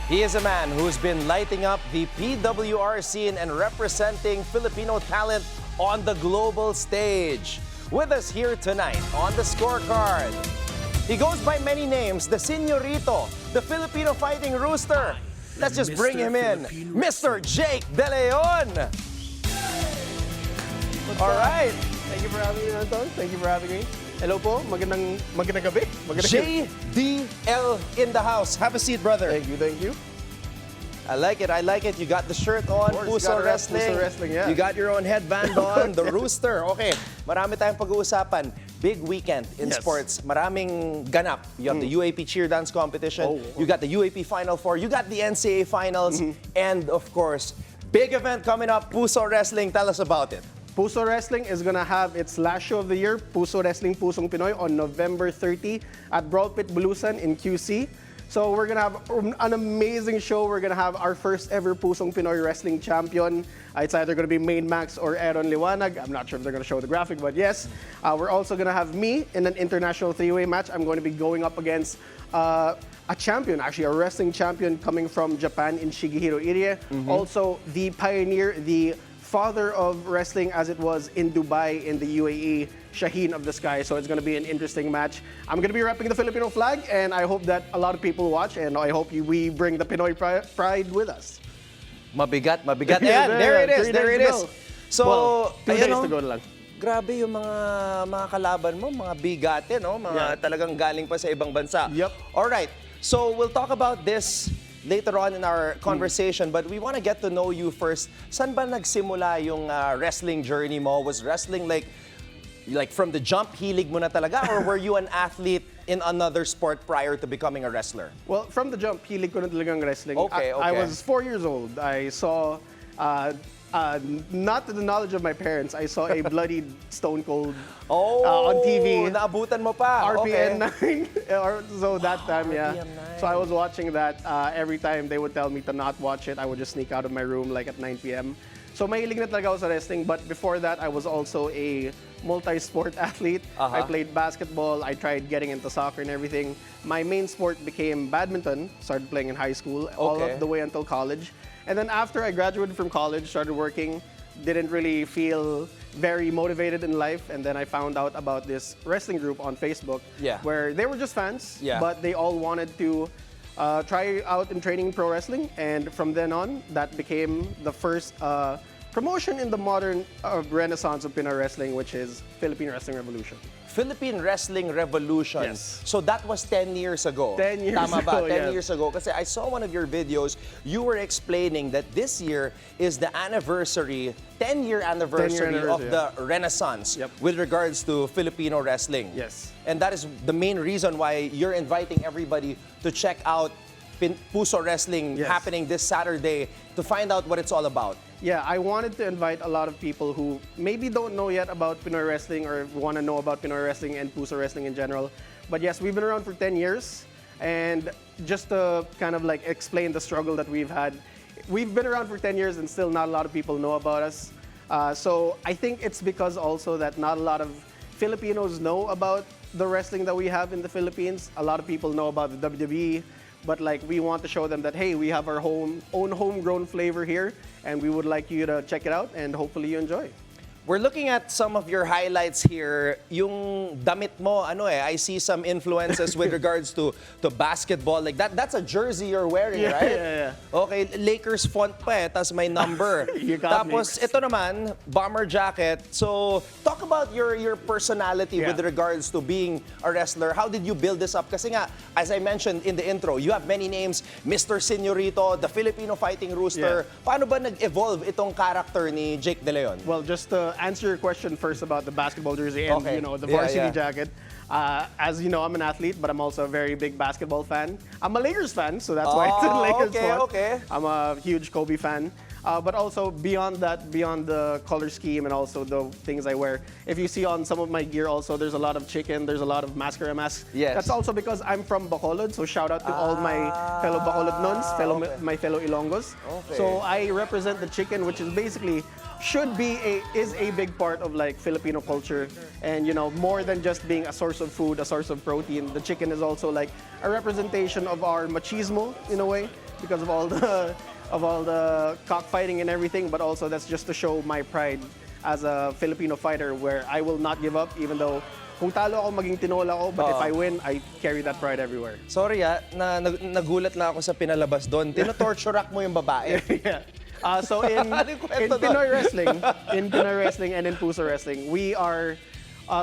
He is a man who's been lighting up the PWR scene and representing Filipino talent on the global stage. With us here tonight on the Scorecard, he goes by many names, the Señorito, the Filipino Fighting Rooster. Let's just bring him in, Mr. Jake De Leon. All right. Thank you for having me, Anton. Thank you for having me. Hello po, magandang gabi. JDL in the house. Have a seat, brother. Thank you. I like it. You got the shirt on, Puso Wrestling. Puso Wrestling, yeah. You got your own headband on, the Rooster. Okay, marami tayong pag-uusapan. Big weekend in sports. Maraming ganap. You have the UAP cheer dance competition. You got the UAP Final Four. You got the NCAA Finals. And of course, big event coming up, Puso Wrestling. Tell us about it. Puso Wrestling is gonna have its last show of the year, Puso Wrestling Pusong Pinoy, on November 30 at Brawl Pit Bulusan in QC. So we're gonna have an amazing show. We're gonna have our first ever Pusong Pinoy Wrestling Champion. It's either gonna be Main Max or Aaron Liwanag. I'm not sure if they're gonna show the graphic, but yes. We're also gonna have me in an international three-way match. I'm going to be going up against a champion, actually a wrestling champion coming from Japan in Shigehiro Irie. Also the pioneer, the father of wrestling as it was in Dubai in the UAE, Shaheen of the Sky. So it's going to be an interesting match. I'm going to be repping the Filipino flag, and I hope that a lot of people watch, and I hope we bring the Pinoy pride with us. Mabigat. Ayan, there it is. So, well, 2 days to go lang. Grabe yung mga kalaban mo, mga bigate, no? Mga talagang galing pa sa ibang bansa. Yep. All right. So, we'll talk about this later on in our conversation, but we want to get to know you first. Saan ba nagsimula yung wrestling journey mo? Was wrestling like from the jump, hilig mo na talaga? Or were you an athlete in another sport prior to becoming a wrestler? Well, from the jump, hilig ko na talagang wrestling. Okay. I was 4 years old. I saw, not to the knowledge of my parents, I saw a bloodied Stone Cold on TV. Naabutan mo pa. RPN 9. So that time, RPM 9. So I was watching that every time they would tell me to not watch it. I would just sneak out of my room like at 9 p.m. So mahilig na talaga ako sa wrestling, but before that, I was also a multi-sport athlete. I played basketball, I tried getting into soccer and everything. My main sport became badminton, started playing in high school, all of the way until college. And then after I graduated from college, started working, didn't really feel very motivated in life, and then I found out about this wrestling group on Facebook where they were just fans, but they all wanted to try out in training pro wrestling, and from then on, that became the first promotion in the modern renaissance of Pinoy wrestling, which is Philippine Wrestling Revolution. Philippine Wrestling Revolution. Yes. So that was 10 years ago. 10 years Tama ba? ago, 10 years ago. Kasi I saw one of your videos, you were explaining that this year is the anniversary, 10-year anniversary of the Renaissance with regards to Filipino wrestling. Yes. And that is the main reason why you're inviting everybody to check out Puso Wrestling happening this Saturday to find out what it's all about. Yeah, I wanted to invite a lot of people who maybe don't know yet about Pinoy wrestling or want to know about Pinoy wrestling and Puso wrestling in general. But yes, we've been around for 10 years, and just to kind of like explain the struggle that we've had, we've been around for 10 years and still not a lot of people know about us. So I think it's because also that not a lot of Filipinos know about the wrestling that we have in the Philippines. A lot of people know about the WWE, but like we want to show them that, hey, we have our own homegrown flavor here, and we would like you to check it out, and hopefully you enjoy. We're looking at some of your highlights here. Yung damit mo, I see some influences with regards to basketball. Like that's a jersey you're wearing, right? Yeah. Okay, Lakers font pa tas may number. Tapos ito naman, bomber jacket. So, talk about your personality with regards to being a wrestler. How did you build this up? Kasi nga, as I mentioned in the intro, you have many names. Mr. Señorito, the Filipino Fighting Rooster. Paano ba nag-evolve itong character ni Jake De Leon? Well, just to answer your question first about the basketball jersey and the varsity jacket. As you know, I'm an athlete, but I'm also a very big basketball fan. I'm a Lakers fan, so that's why it's a Lakers fan. I'm a huge Kobe fan. But also beyond that, beyond the color scheme and also the things I wear, if you see on some of my gear also, there's a lot of chicken, there's a lot of mascara masks. Yes. That's also because I'm from Bacolod, so shout out to all my fellow Bacolod nuns, my fellow Ilonggos. So I represent the chicken, which is basically is a big part of like Filipino culture, and more than just being a source of food, a source of protein. The chicken is also like a representation of our machismo in a way. because of all the cockfighting and everything, but also that's just to show my pride as a Filipino fighter, where I will not give up even though kung talo ako, maging tinola ako, but if I win, I carry that pride everywhere. Sorry nagulat lang ako sa pinalabas doon. Tino-torture mo yung babae. Yeah. So in Pinoy wrestling, and in Puso wrestling, we are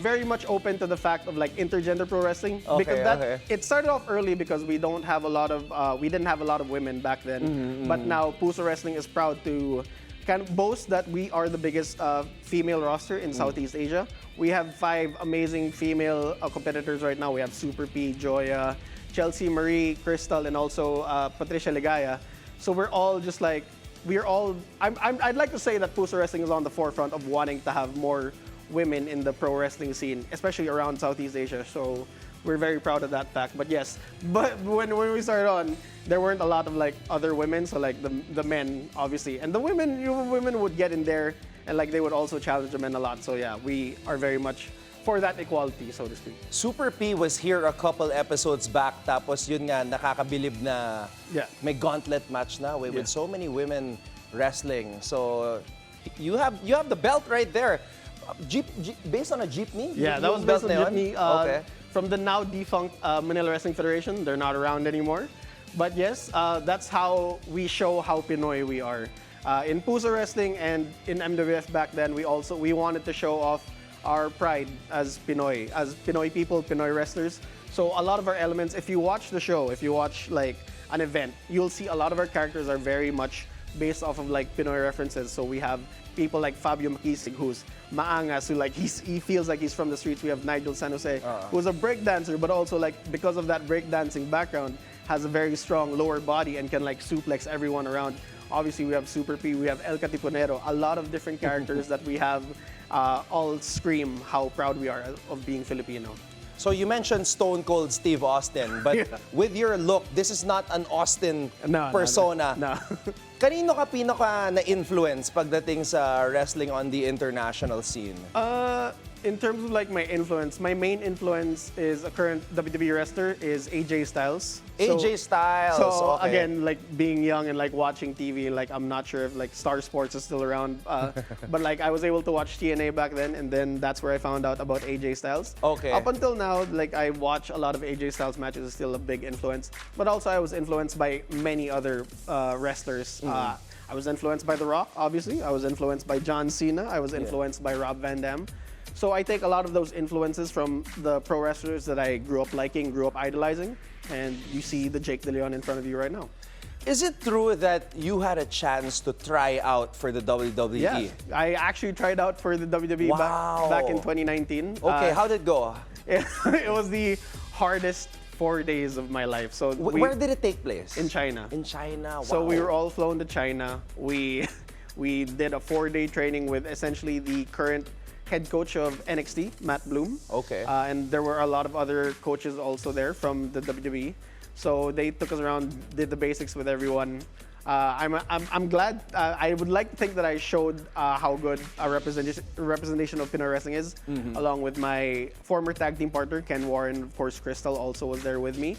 very much open to the fact of like intergender pro wrestling, because it started off early because we didn't have a lot of women back then. But now Puso wrestling is proud to kind of boast that we are the biggest female roster in Southeast Asia. We have 5 amazing female competitors right now. We have Super P, Joya, Chelsea Marie, Crystal, and also Patricia Ligaya. So we're all just like, I'd like to say that Puso wrestling is on the forefront of wanting to have more women in the pro wrestling scene, especially around Southeast Asia. So we're very proud of that fact. But yes, when we started on, there weren't a lot of like other women. So like the men, obviously, and the women would get in there, and like they would also challenge the men a lot. So yeah, we are very much for that equality, so to speak. Super P was here a couple episodes back, tapos yun nga, nakakabilib na may gauntlet match na with so many women wrestling. So you have the belt right there. Based on a jeepney? Yeah, that was based on a jeepney. Okay. From the now defunct Manila Wrestling Federation. They're not around anymore. But yes, that's how we show how Pinoy we are. In Puso wrestling and in MWF back then, we wanted to show off our pride as Pinoy people, Pinoy wrestlers. So a lot of our elements, if you watch the show, if you watch like an event, you'll see a lot of our characters are very much based off of like Pinoy references. So we have people like Fabio Makisig, who's maangas, who like he feels like he's from the streets. We have Nigel San Jose, who's a breakdancer, but also like because of that breakdancing background, has a very strong lower body and can like suplex everyone around. Obviously, we have Super P, we have El Catiponero, a lot of different characters that we have all scream how proud we are of being Filipino. So you mentioned Stone Cold Steve Austin, but with your look, this is not an Austin persona. No. Kanino ka pinaka na-influence pagdating sa wrestling on the international scene? In terms of like my influence, my main influence is a current WWE wrestler is AJ Styles. AJ Styles. So okay. Again, like being young and like watching TV, like I'm not sure if like Star Sports is still around, but like I was able to watch TNA back then, and then that's where I found out about AJ Styles. Okay. Up until now, like I watch a lot of AJ Styles matches. Is still a big influence, but also I was influenced by many other wrestlers. I was influenced by The Rock, obviously. I was influenced by John Cena. I was influenced by Rob Van Dam. So I take a lot of those influences from the pro wrestlers that I grew up liking, grew up idolizing, and you see the Jake De Leon in front of you right now. Is it true that you had a chance to try out for the WWE? Yeah, I actually tried out for the WWE back in 2019. Okay, how did it go? It was the hardest 4 days of my life. So where did it take place? In China. In China, wow. So we were all flown to China. We did a 4-day training with essentially the current head coach of NXT, Matt Bloom. Okay. And there were a lot of other coaches also there from the WWE. So they took us around, did the basics with everyone. I'm glad. I would like to think that I showed how good a representation of Pinoy wrestling is, along with my former tag team partner, Ken Warren. Of course, Crystal also was there with me.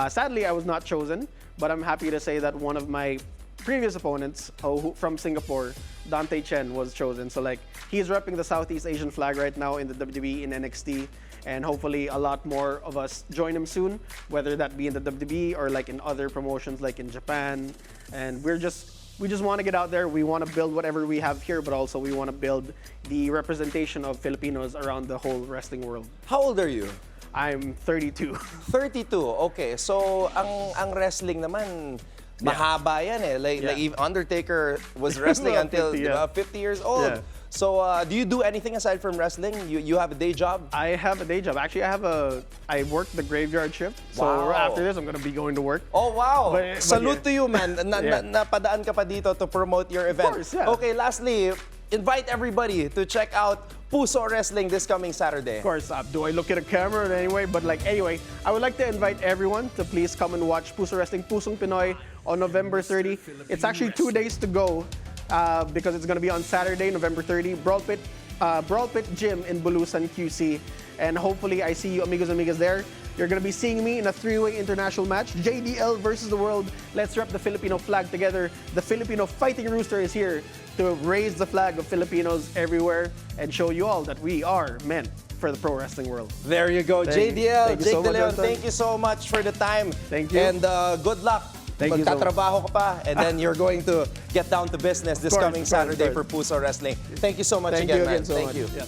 Sadly, I was not chosen, but I'm happy to say that one of my previous opponents from Singapore, Dante Chen, was chosen. So like he's repping the Southeast Asian flag right now in the WWE, in NXT, and hopefully a lot more of us join him soon, whether that be in the WWE or like in other promotions like in Japan. And we just want to get out there. We want to build whatever we have here, but also we want to build the representation of Filipinos around the whole wrestling world. How old are you? I'm 32. 32, okay. So ang wrestling naman, mahaba yan eh. Like even Undertaker was wrestling until 50 years old. Yeah. So do you do anything aside from wrestling? You have a day job? I have a day job. Actually, I work the graveyard shift. So after this, I'm going to be going to work. Oh, wow. Salute to you, man. Napadaan ka pa dito to promote your event. Of course, yeah. Okay, lastly, invite everybody to check out Puso Wrestling this coming Saturday. Of course, do I look at a camera in any way? But like, anyway, I would like to invite everyone to please come and watch Puso Wrestling, Pusong Pinoy on November 30. It's actually 2 days to go because it's going to be on Saturday, November 30, Brawl Pit Gym in Bulusan, QC. And hopefully I see you amigos amigas there. You're going to be seeing me in a three-way international match, JDL versus the world. Let's rep the Filipino flag together. The Filipino Fighting Rooster is here to raise the flag of Filipinos everywhere and show you all that we are meant for the pro wrestling world. There you go, JDL, thank you Jake so De much, Leon, Anton. thank you so much for the time. Thank you. And good luck. Thank you so much. Magtatrabaho ka pa, and then you're going to get down to business this course, coming of course, Saturday of for course. Puso Wrestling. Thank you so much Thank again, you man. again so Thank much. you. Yeah.